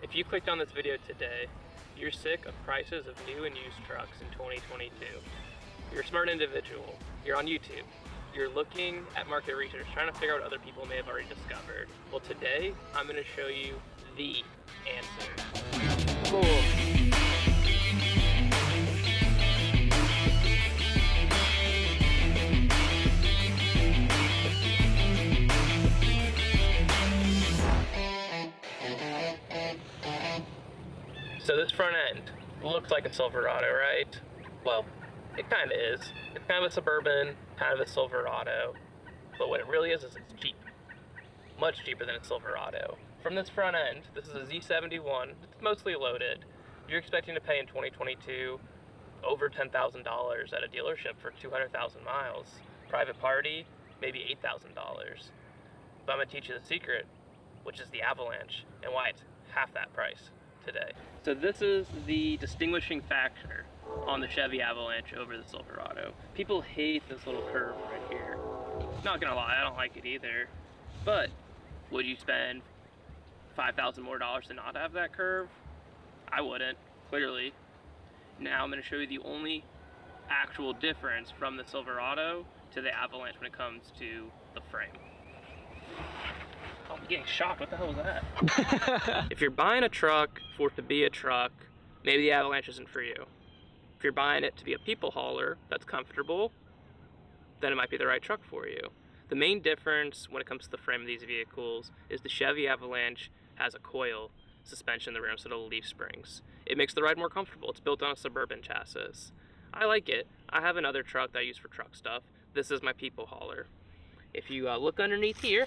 If you clicked on this video today, you're sick of prices of new and used trucks in 2022. You're a smart individual, you're on YouTube, you're looking at market research, trying to figure out what other people may have already discovered. Well, today, I'm gonna show you the answer. Cool. So this front end looks like a Silverado, right? Well, it kind of is. It's kind of a Suburban, kind of a Silverado. But what it really is it's cheap. Much cheaper than a Silverado. From this front end, this is a Z71. It's mostly loaded. You're expecting to pay in 2022 over $10,000 at a dealership for 200,000 miles. Private party, maybe $8,000. But I'm gonna teach you the secret, which is the Avalanche, and why it's half that price today. So this is the distinguishing factor on the Chevy Avalanche over the Silverado. People hate this little curve right here. Not gonna lie, I don't like it either. But would you spend $5,000 more to not have that curve? I wouldn't, clearly. Now I'm gonna show you the only actual difference from the Silverado to the Avalanche when it comes to the frame. I'm getting shocked, what the hell was that? If you're buying a truck for it to be a truck, maybe the Avalanche isn't for you. If you're buying it to be a people hauler that's comfortable, then it might be the right truck for you. The main difference when it comes to the frame of these vehicles is the Chevy Avalanche has a coil suspension in the rear instead of leaf springs. It makes the ride more comfortable. It's built on a Suburban chassis. I like it. I have another truck that I use for truck stuff. This is my people hauler. If you look underneath here,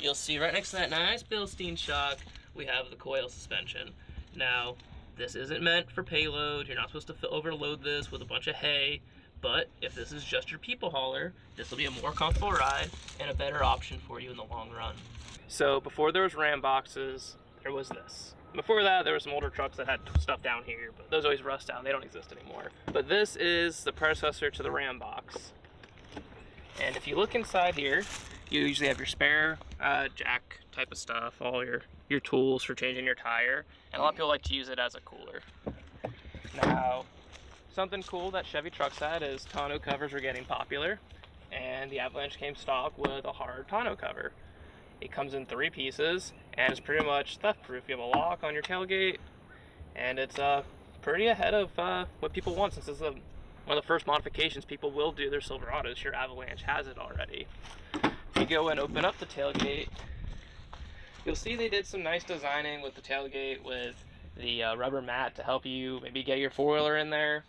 you'll see right next to that nice Bilstein shock, we have the coil suspension. Now, this isn't meant for payload. You're not supposed to overload this with a bunch of hay, but if this is just your people hauler, this will be a more comfortable ride and a better option for you in the long run. So before there was Ram boxes, there was this. Before that, there were some older trucks that had stuff down here, but those always rust down. They don't exist anymore. But this is the predecessor to the Ram box. And if you look inside here, you usually have your spare jack type of stuff, all your tools for changing your tire, and a lot of people like to use it as a cooler. Now, something cool that Chevy trucks had is tonneau covers were getting popular, and the Avalanche came stock with a hard tonneau cover. It comes in 3 pieces, and it's pretty much theft proof. You have a lock on your tailgate, and it's pretty ahead of what people want, since it's one of the first modifications people will do their Silverados. Your Avalanche has it already. If you go and open up the tailgate, you'll see they did some nice designing with the tailgate with the rubber mat to help you maybe get your four-wheeler in there.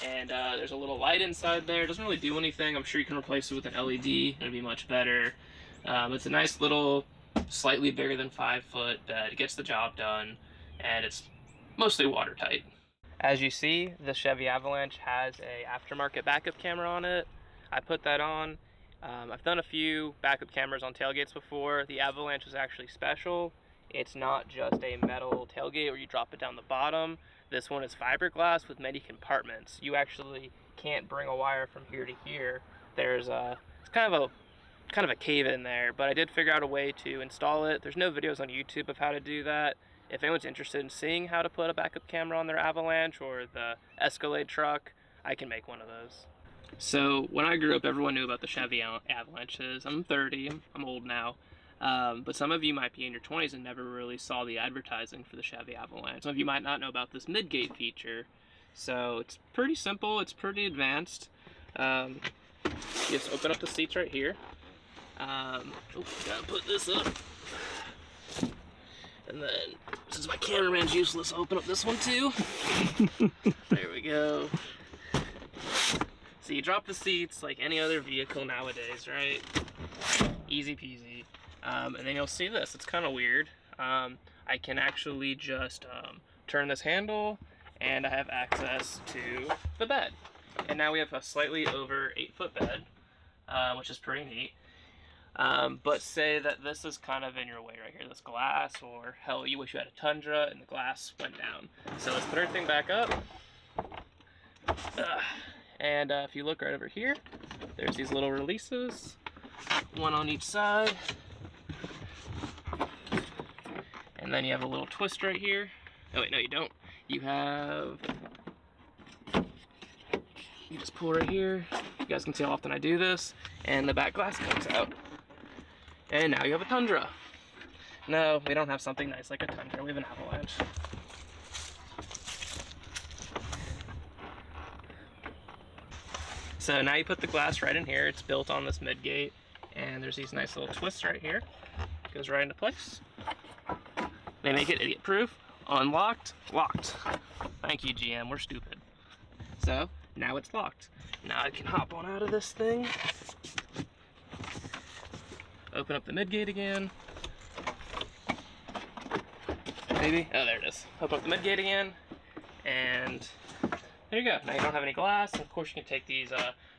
And there's a little light inside there. It doesn't really do anything. I'm sure you can replace it with an LED. It'll be much better. It's a nice little, slightly bigger than 5-foot bed. It gets the job done, and it's mostly watertight. As you see, the Chevy Avalanche has a aftermarket backup camera on it. I put that on. I've done a few backup cameras on tailgates before. The Avalanche is actually special. It's not just a metal tailgate where you drop it down the bottom. This one is fiberglass with many compartments. You actually can't bring a wire from here to here. There's it's kind of a cave in there, but I did figure out a way to install it. There's no videos on YouTube of how to do that. If anyone's interested in seeing how to put a backup camera on their Avalanche or the Escalade truck, I can make one of those. So when I grew up, everyone knew about the Chevy Avalanches. I'm 30, I'm old now. But some of you might be in your 20s and never really saw the advertising for the Chevy Avalanche. Some of you might not know about this Midgate feature. So it's pretty simple, it's pretty advanced. You just open up the seats right here. Gotta put this up. And then, since my cameraman's useless, I'll open up this one too. There we go. So you drop the seats like any other vehicle nowadays, right? Easy peasy. And then you'll see this, it's kind of weird. I can actually just turn this handle, and I have access to the bed. And now we have a slightly over 8-foot bed, which is pretty neat. But say that this is kind of in your way right here, this glass, or hell, you wish you had a Tundra and the glass went down. So let's put everything back up. And if you look right over here, there's these little releases, one on each side. And then you have a little twist right here. Oh wait, no you don't. You have, you just pull right here. You guys can see how often I do this. And the back glass comes out. And now you have a Tundra. No, we don't have something nice like a Tundra, we have an Avalanche. So now you put the glass right in here. It's built on this Midgate, and there's these nice little twists right here. Goes right into place. They make it idiot proof. Unlocked, locked. Thank you, GM, we're stupid. So now it's locked. Now I can hop on out of this thing. Open up the Midgate again. Maybe, oh there it is. Open up the Midgate again, and there you go. Now you don't have any glass. Of course, you can take these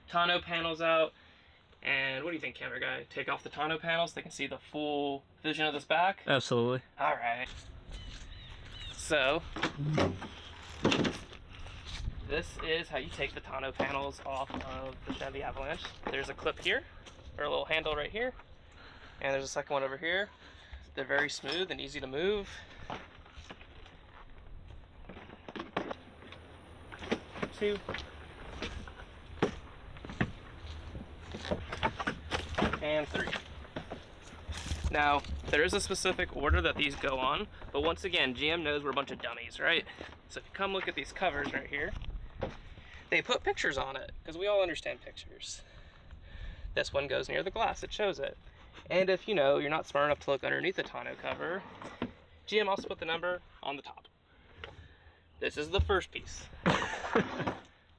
tonneau panels out. And what do you think, camera guy? Take off the tonneau panels. They can see the full vision of this back. Absolutely. All right. So this is how you take the tonneau panels off of the Chevy Avalanche. There's a clip here, or a little handle right here, and there's a second one over here. They're very smooth and easy to move. 2. And 3. Now, there is a specific order that these go on, but once again, GM knows we're a bunch of dummies, right? So if you come look at these covers right here, they put pictures on it, because we all understand pictures. This one goes near the glass, it shows it. And if you know, you're not smart enough to look underneath the tonneau cover, GM also put the number on the top. This is the first piece.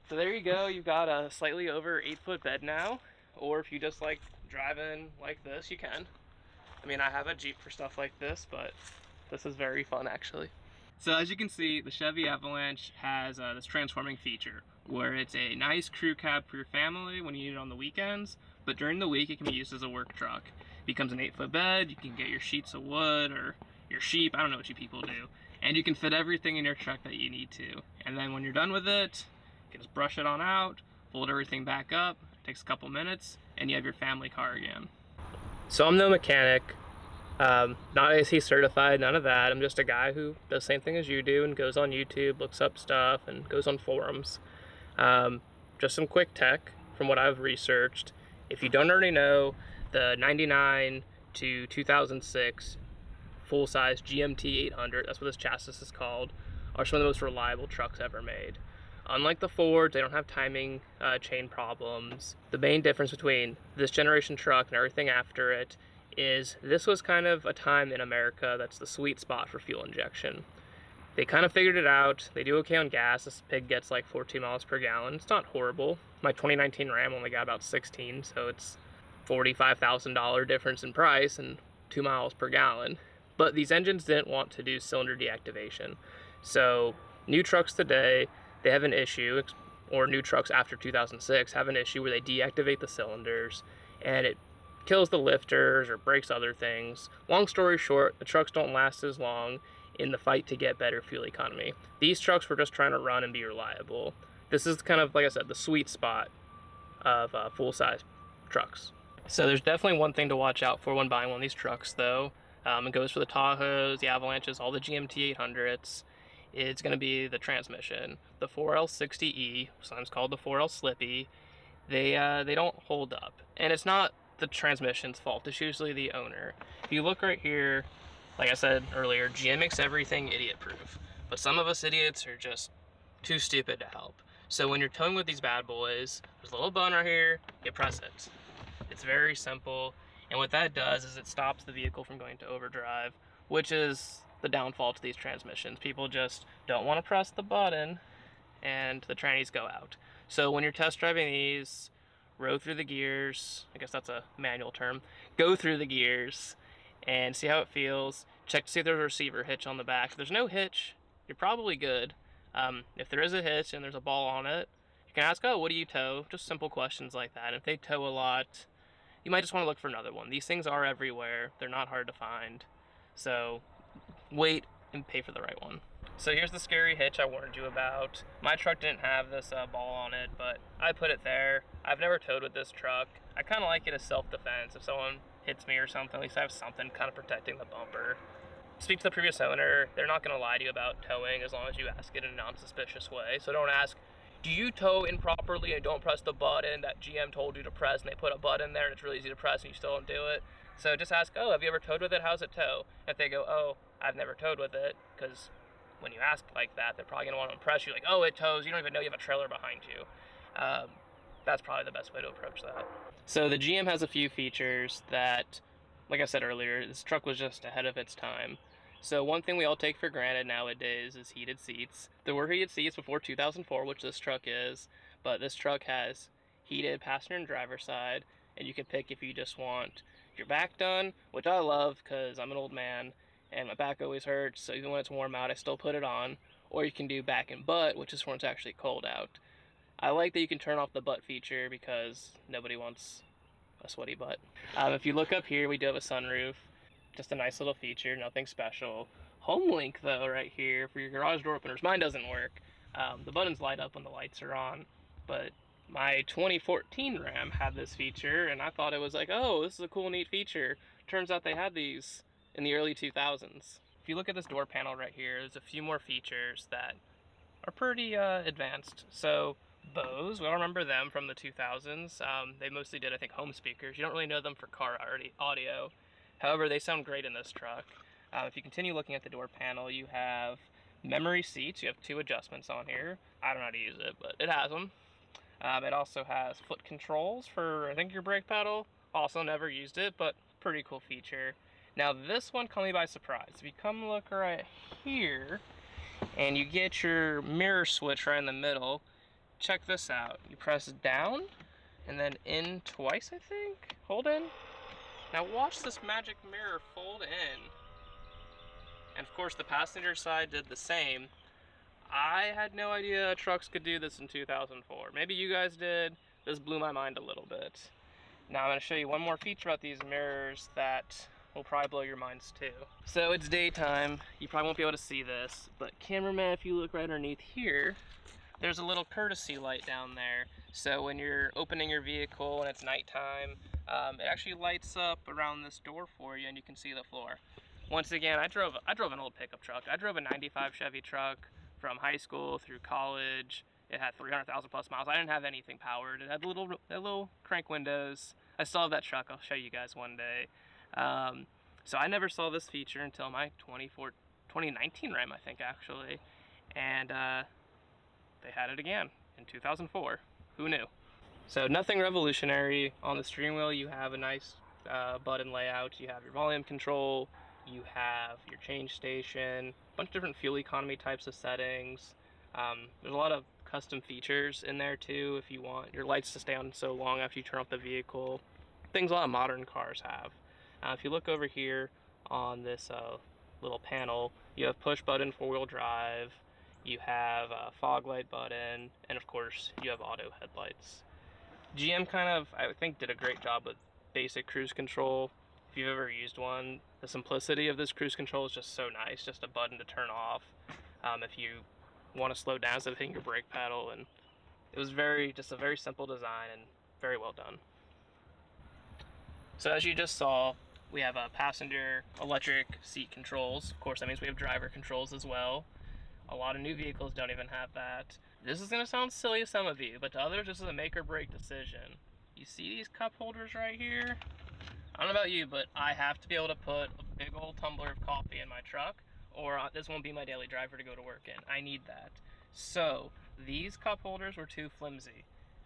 So there you go, you've got a slightly over 8-foot bed now, or if you just like driving like this, you can. I mean, I have a Jeep for stuff like this, but this is very fun actually. So as you can see, the Chevy Avalanche has this transforming feature, where it's a nice crew cab for your family when you need it on the weekends, but during the week it can be used as a work truck. It becomes an 8-foot bed, you can get your sheets of wood, or your sheep, I don't know what you people do, and you can fit everything in your truck that you need to. And then when you're done with it, you can just brush it on out, fold everything back up, takes a couple minutes, and you have your family car again. So I'm no mechanic, not AC certified, none of that. I'm just a guy who does the same thing as you do and goes on YouTube, looks up stuff, and goes on forums. Just some quick tech from what I've researched. If you don't already know, the 99 to 2006 full-size GMT 800, that's what this chassis is called, are some of the most reliable trucks ever made. Unlike the Fords, they don't have timing chain problems. The main difference between this generation truck and everything after it is this was kind of a time in America that's the sweet spot for fuel injection. They kind of figured it out. They do okay on gas. This pig gets like 14 miles per gallon. It's not horrible. My 2019 Ram only got about 16, so it's $45,000 difference in price and 2 miles per gallon. But these engines didn't want to do cylinder deactivation. So new trucks today, they have an issue, or new trucks after 2006 have an issue where they deactivate the cylinders and it kills the lifters or breaks other things. Long story short, the trucks don't last as long in the fight to get better fuel economy. These trucks were just trying to run and be reliable. This is kind of, like I said, the sweet spot of full-size trucks. So there's definitely one thing to watch out for when buying one of these trucks though. It goes for the Tahoes, the Avalanches, all the GMT 800s. It's going to be the transmission. The 4L60E, sometimes called the 4L Slippy, they don't hold up. And it's not the transmission's fault, it's usually the owner. If you look right here, like I said earlier, GM makes everything idiot proof. But some of us idiots are just too stupid to help. So when you're towing with these bad boys, there's a little button right here, you press it. It's very simple, and what that does is it stops the vehicle from going to overdrive, which is the downfall to these transmissions. People just don't want to press the button and the trannies go out. So when you're test driving these, row through the gears, I guess that's a manual term, go through the gears and see how it feels. Check to see if there's a receiver hitch on the back. If there's no hitch, you're probably good. If there is a hitch and there's a ball on it, you can ask, oh, what do you tow? Just simple questions like that. And if they tow a lot, you might just want to look for another one. These things are everywhere. They're not hard to find. So wait and pay for the right one. So here's the scary hitch I warned you about. My truck didn't have this ball on it, but I put it there. I've never towed with this truck. I kind of like it as self-defense. If someone hits me or something, at least I have something kind of protecting the bumper. speak to the previous owner. They're not going to lie to you about towing as long as you ask it in a non-suspicious way. So don't ask, do you tow improperly and don't press the button that GM told you to press, and they put a button there and it's really easy to press and you still don't do it. So just ask, oh, have you ever towed with it? How's it tow? If they go, oh, I've never towed with it, because when you ask like that, they're probably going to want to impress you, like, oh, it tows, you don't even know you have a trailer behind you. That's probably the best way to approach that. So the GM has a few features that, like I said earlier, this truck was just ahead of its time. So one thing we all take for granted nowadays is heated seats. There were heated seats before 2004, which this truck is, but this truck has heated passenger and driver side, and you can pick if you just want your back done, which I love because I'm an old man and my back always hurts, so even when it's warm out I still put it on, or you can do back and butt, which is when it's actually cold out. I like that you can turn off the butt feature because nobody wants a sweaty butt. If you look up here, we do have a sunroof. Just a nice little feature, nothing special. Home link though, right here for your garage door openers. Mine doesn't work. The buttons light up when the lights are on, but my 2014 Ram had this feature, and I thought it was like, oh, this is a cool, neat feature. Turns out they had these in the early 2000s. If you look at this door panel right here, there's a few more features that are pretty advanced. So Bose, we all remember them from the 2000s. They mostly did, I think, home speakers. You don't really know them for car audio. However, they sound great in this truck. If you continue looking at the door panel, you have memory seats. You have 2 adjustments on here. I don't know how to use it, but it has them. It also has foot controls for, I think, your brake pedal. Also never used it, but pretty cool feature. Now this one caught me by surprise. If you come look right here, and you get your mirror switch right in the middle, check this out. You press down, and then in twice, I think? Hold in. Now watch this magic mirror fold in. And of course the passenger side did the same. I had no idea trucks could do this in 2004. Maybe you guys did. This blew my mind a little bit. Now I'm going to show you one more feature about these mirrors that will probably blow your minds too. So it's daytime. You probably won't be able to see this, but cameraman, if you look right underneath here, there's a little courtesy light down there. So when you're opening your vehicle and it's nighttime, it actually lights up around this door for you and you can see the floor. Once again, I drove an old pickup truck. I drove a 95 Chevy truck from high school through college. It had 300,000 plus miles. I didn't have anything powered. It had little crank windows. I still have that truck. I'll show you guys one day. So I never saw this feature until my 2019 Ram, I think, actually. And they had it again in 2004. Who knew? So nothing revolutionary. On the steering wheel, you have a nice button layout. You have your volume control. You have your change station, a bunch of different fuel economy types of settings. There's a lot of custom features in there too if you want your lights to stay on so long after you turn off the vehicle. Things a lot of modern cars have. If you look over here on this little panel, you have push button 4-wheel drive, you have a fog light button, and of course you have auto headlights. GM kind of, I think, did a great job with basic cruise control. If you've ever used one, the simplicity of this cruise control is just so nice. Just a button to turn off if you want to slow down instead of hitting your brake pedal. And it was just a very simple design and very well done. So as you just saw, we have a passenger electric seat controls. Of course, that means we have driver controls as well. A lot of new vehicles don't even have that. This is going to sound silly to some of you, but to others, this is a make or break decision. You see these cup holders right here? I don't know about you, but I have to be able to put a big old tumbler of coffee in my truck, or this won't be my daily driver to go to work in. I need that. So these cup holders were too flimsy.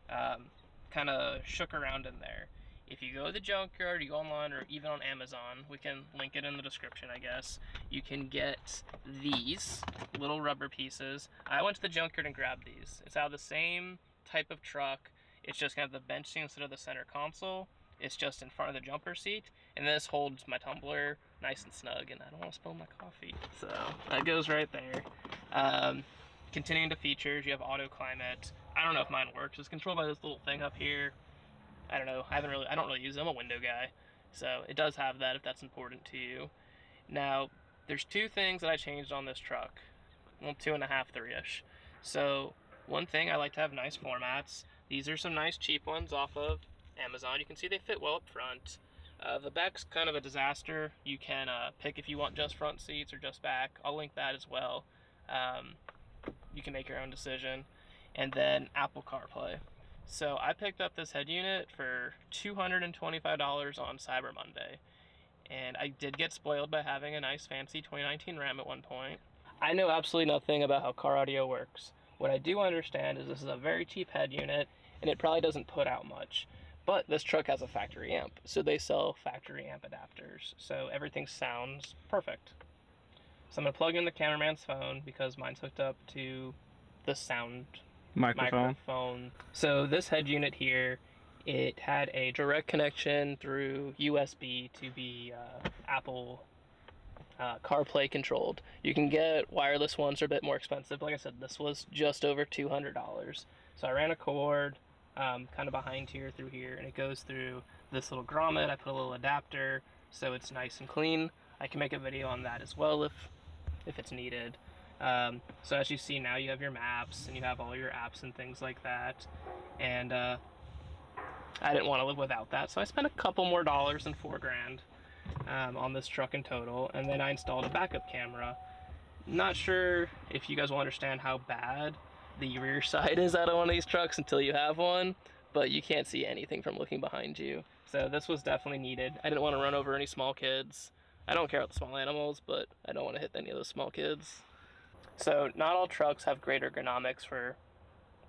Kind of shook around in there. If you go to the junkyard, you go online, or even on Amazon, we can link it in the description, I guess, you can get these little rubber pieces. I went to the junkyard and grabbed these. It's out of the same type of truck. It's just kind of the bench seat instead of the center console. It's just in front of the jumper seat, and this holds my tumbler nice and snug, and I don't want to spill my coffee. So that goes right there. Continuing to features, you have auto climate. I don't know if mine works. It's controlled by this little thing up here. I don't know. I don't really use it. I'm a window guy, so it does have that if that's important to you. Now, there's 2 things that I changed on this truck. Well, 2.5, 3-ish. So one thing, I like to have nice formats. These are some nice cheap ones off of Amazon. You can see they fit well up front. The back's kind of a disaster. You can pick if you want just front seats or just back. I'll link that as well. You can make your own decision. And then Apple CarPlay. So I picked up this head unit for $225 on Cyber Monday. And I did get spoiled by having a nice fancy 2019 Ram at one point. I know absolutely nothing about how car audio works. What I do understand is this is a very cheap head unit, and it probably doesn't put out much. But this truck has a factory amp, so they sell factory amp adapters, so everything sounds perfect. So I'm going to plug in the cameraman's phone because mine's hooked up to the sound microphone. So this head unit here, it had a direct connection through USB to be Apple CarPlay controlled. You can get wireless ones, are a bit more expensive. Like I said, this was just over $200. So I ran a cord kind of behind here through here, and it goes through this little grommet. I put a little adapter so it's nice and clean. I can make a video on that as well if it's needed. So as you see now, you have your maps and you have all your apps and things like that. And I didn't want to live without that, so I spent a couple more dollars than $4,000 on this truck in total. And then I installed a backup camera. Not sure if you guys will understand how bad the rear side is out of one of these trucks until you have one, but you can't see anything from looking behind you. So this was definitely needed. I didn't want to run over any small kids. I don't care about the small animals, but I don't want to hit any of those small kids. So not all trucks have great ergonomics for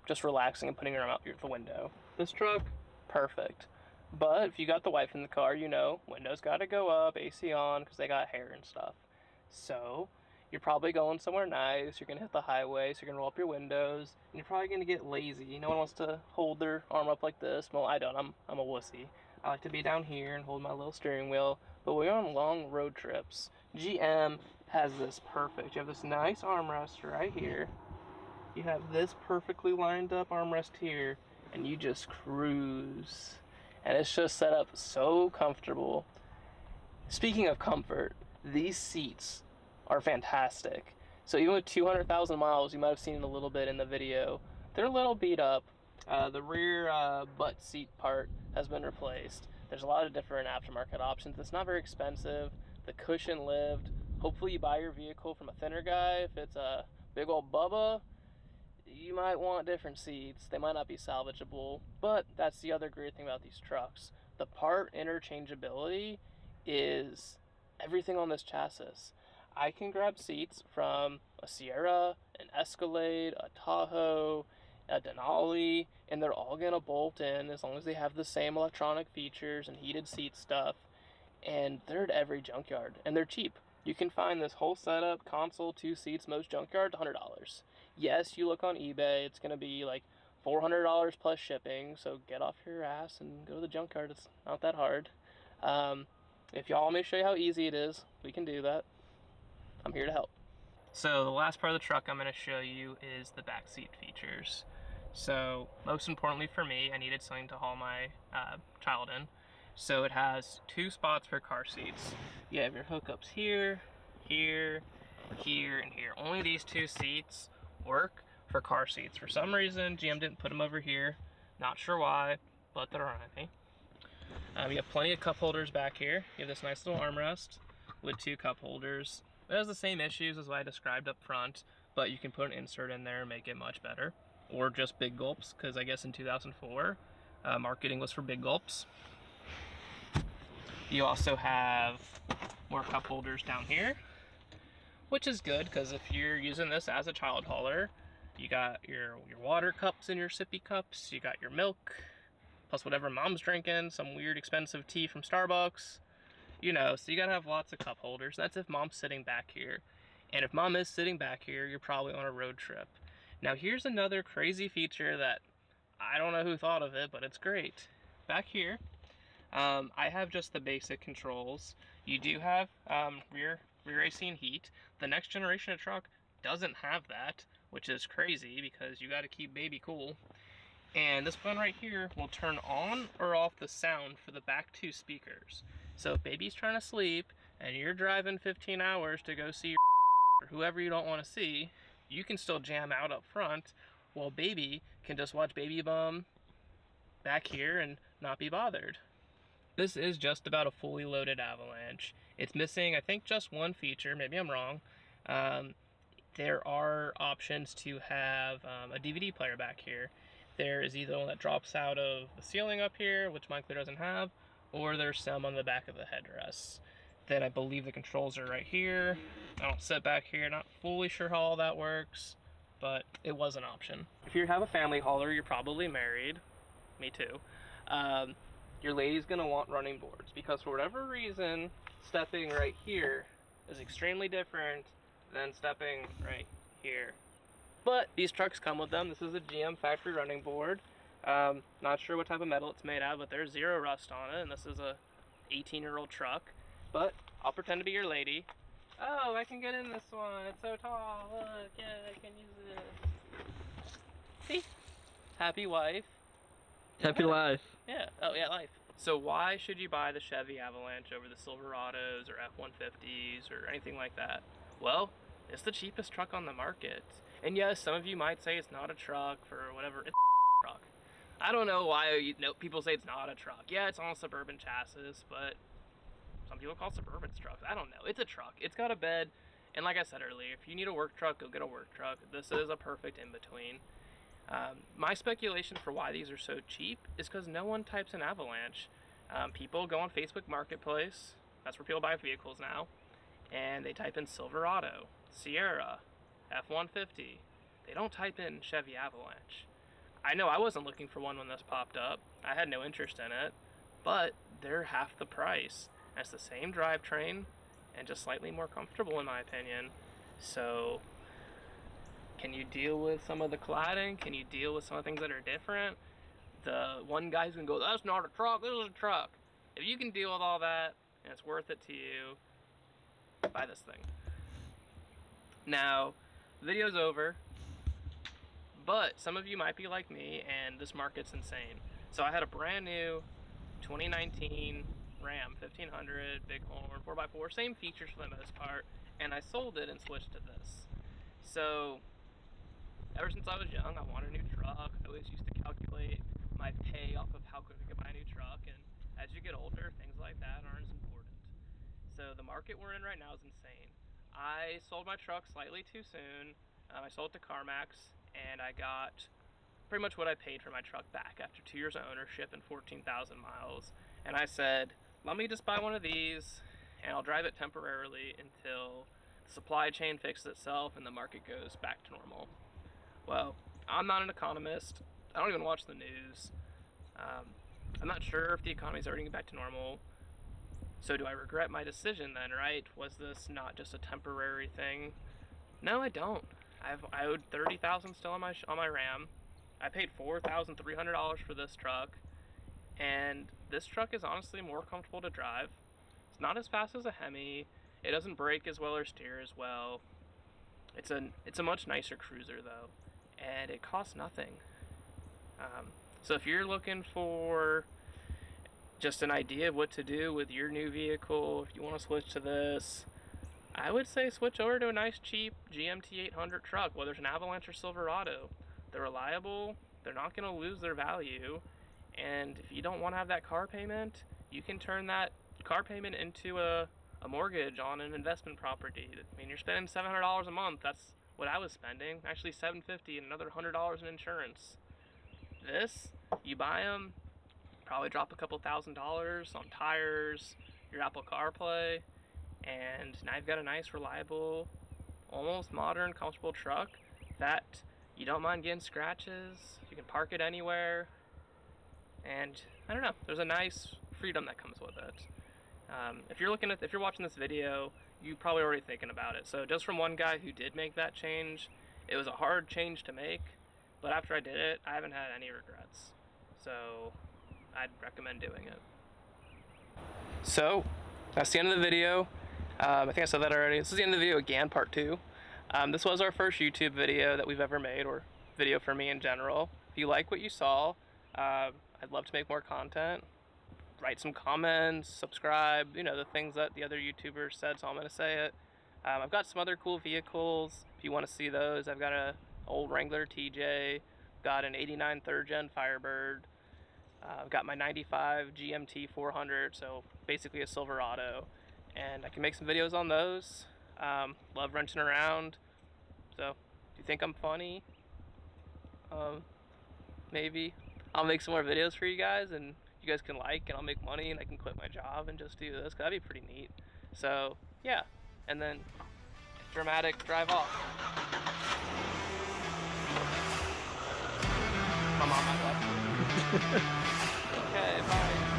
just relaxing and putting your arm out the window. This truck, perfect. But if you got the wife in the car, you know, windows got to go up, AC on, because they got hair and stuff. So you're probably going somewhere nice, you're going to hit the highway, so you're going to roll up your windows, and you're probably going to get lazy. No one wants to hold their arm up like this. Well, I don't. I'm a wussy. I like to be down here and hold my little steering wheel. But when you're on long road trips, GM has this perfect. You have this nice armrest right here. You have this perfectly lined up armrest here, and you just cruise. And it's just set up so comfortable. Speaking of comfort, these seats are fantastic. So even with 200,000 miles, you might have seen it a little bit in the video, they're a little beat up. The rear butt seat part has been replaced. There's a lot of different aftermarket options. It's not very expensive. The cushion lived. Hopefully you buy your vehicle from a thinner guy. If it's a big old Bubba, you might want different seats. They might not be salvageable, but that's the other great thing about these trucks. The part interchangeability is everything on this chassis. I can grab seats from a Sierra, an Escalade, a Tahoe, a Denali, and they're all gonna bolt in as long as they have the same electronic features and heated seat stuff, and they're at every junkyard, and they're cheap. You can find this whole setup, console, 2 seats, most junkyards, $100. Yes, you look on eBay, it's gonna be like $400 plus shipping, so get off your ass and go to the junkyard. It's not that hard. If y'all want me to show you how easy it is, we can do that. I'm here to help. So the last part of the truck I'm going to show you is the back seat features. So most importantly for me, I needed something to haul my child in. So it has 2 spots for car seats. You have your hookups here, here, here, and here. Only these 2 seats work for car seats. For some reason, GM didn't put them over here. Not sure why, but they're on me. You have plenty of cup holders back here. You have this nice little armrest with 2 cup holders. It has the same issues as what I described up front, but you can put an insert in there and make it much better. Or just big gulps, because I guess in 2004, marketing was for big gulps. You also have more cup holders down here, which is good, because if you're using this as a child hauler, you got your water cups and your sippy cups, you got your milk, plus whatever mom's drinking, some weird expensive tea from Starbucks. You know, so you gotta have lots of cup holders. That's if mom's sitting back here. And if mom is sitting back here, you're probably on a road trip. Now here's another crazy feature that I don't know who thought of it, but it's great. Back here, I have just the basic controls. You do have rear AC and heat. The next generation of truck doesn't have that, which is crazy because you gotta keep baby cool. And this one right here will turn on or off the sound for the back 2 speakers. So if baby's trying to sleep and you're driving 15 hours to go see your or whoever you don't want to see, you can still jam out up front while baby can just watch Baby Bum back here and not be bothered. This is just about a fully loaded Avalanche. It's missing, I think, just one feature. Maybe I'm wrong. There are options to have a DVD player back here. There is either one that drops out of the ceiling up here, which mine clear doesn't have, or there's some on the back of the headrest. Then I believe the controls are right here. I don't sit back here, not fully sure how all that works, but it was an option. If you have a family hauler, you're probably married. Me too. Your lady's gonna want running boards because for whatever reason, stepping right here is extremely different than stepping right here. But these trucks come with them. This is a GM factory running board. Not sure what type of metal it's made out of, but there's zero rust on it, and this is a 18-year-old truck. But I'll pretend to be your lady. Oh, I can get in this one. It's so tall. Look, yeah, I can use it. See? Happy wife. Happy life. Yeah. Oh, yeah, life. So why should you buy the Chevy Avalanche over the Silverados or F-150s or anything like that? Well, it's the cheapest truck on the market. And yes, some of you might say it's not a truck for whatever, it's a truck. I don't know why people say it's not a truck. Yeah, it's on a Suburban chassis, but some people call Suburbans trucks. I don't know. It's a truck. It's got a bed. And like I said earlier, if you need a work truck, go get a work truck. This is a perfect in-between. My speculation for why these are so cheap is because no one types in Avalanche. People go on Facebook Marketplace, that's where people buy vehicles now, and they type in Silverado, Sierra, F-150. They don't type in Chevy Avalanche. I know I wasn't looking for one when this popped up. I had no interest in it, but they're half the price. And it's the same drivetrain and just slightly more comfortable in my opinion. So can you deal with some of the cladding? Can you deal with some of the things that are different? The one guy's gonna go, that's not a truck, this is a truck. If you can deal with all that and it's worth it to you, buy this thing. Now, the video's over, but some of you might be like me and this market's insane. So I had a brand new 2019 Ram 1500, Bighorn, 4x4, same features for the most part, and I sold it and switched to this. So ever since I was young, I wanted a new truck. I always used to calculate my pay off of how quick I could buy a new truck, and as you get older, things like that aren't as important. So the market we're in right now is insane. I sold my truck slightly too soon. I sold it to CarMax, and I got pretty much what I paid for my truck back after 2 years of ownership and 14,000 miles. And I said, let me just buy one of these, and I'll drive it temporarily until the supply chain fixes itself and the market goes back to normal. Well, I'm not an economist. I don't even watch the news. I'm not sure if the economy's ever going to get back to normal. So do I regret my decision then, right? Was this not just a temporary thing? No, I don't. I owed $30,000 still on my Ram. I paid $4,300 for this truck, and this truck is honestly more comfortable to drive. It's not as fast as a Hemi. It doesn't brake as well or steer as well. It's a much nicer cruiser though, and it costs nothing. So if you're looking for just an idea of what to do with your new vehicle, if you want to switch to this, I would say switch over to a nice cheap GMT 800 truck, whether it's an Avalanche or Silverado. They're reliable, they're not going to lose their value, and if you don't want to have that car payment, you can turn that car payment into a mortgage on an investment property. I mean, you're spending $700 a month. That's what I was spending. Actually $750 and another $100 in insurance. This, you buy them, probably drop a couple $1,000s on tires, your Apple CarPlay, and now you've got a nice, reliable, almost modern, comfortable truck that you don't mind getting scratches. You can park it anywhere, and I don't know, there's a nice freedom that comes with it. If you're watching this video, you're probably already thinking about it. So just from one guy who did make that change, it was a hard change to make, but after I did it, I haven't had any regrets. So I'd recommend doing it. So that's the end of the video. I think I said that already. This is the end of the video again, part 2. This was our first YouTube video that we've ever made, or video for me in general. If you like what you saw, I'd love to make more content. Write some comments, subscribe, you know, the things that the other YouTubers said, so I'm going to say it. I've got some other cool vehicles, if you want to see those. I've got an old Wrangler TJ, got an 89 3rd Gen Firebird, I've got my 95 GMT 400, so basically a Silverado, and I can make some videos on those. Love wrenching around. So, do you think I'm funny? Maybe. I'll make some more videos for you guys, and you guys can like, and I'll make money, and I can quit my job and just do this, 'cause that'd be pretty neat. So, yeah. And then, dramatic drive off. My mom might watch. Okay, bye.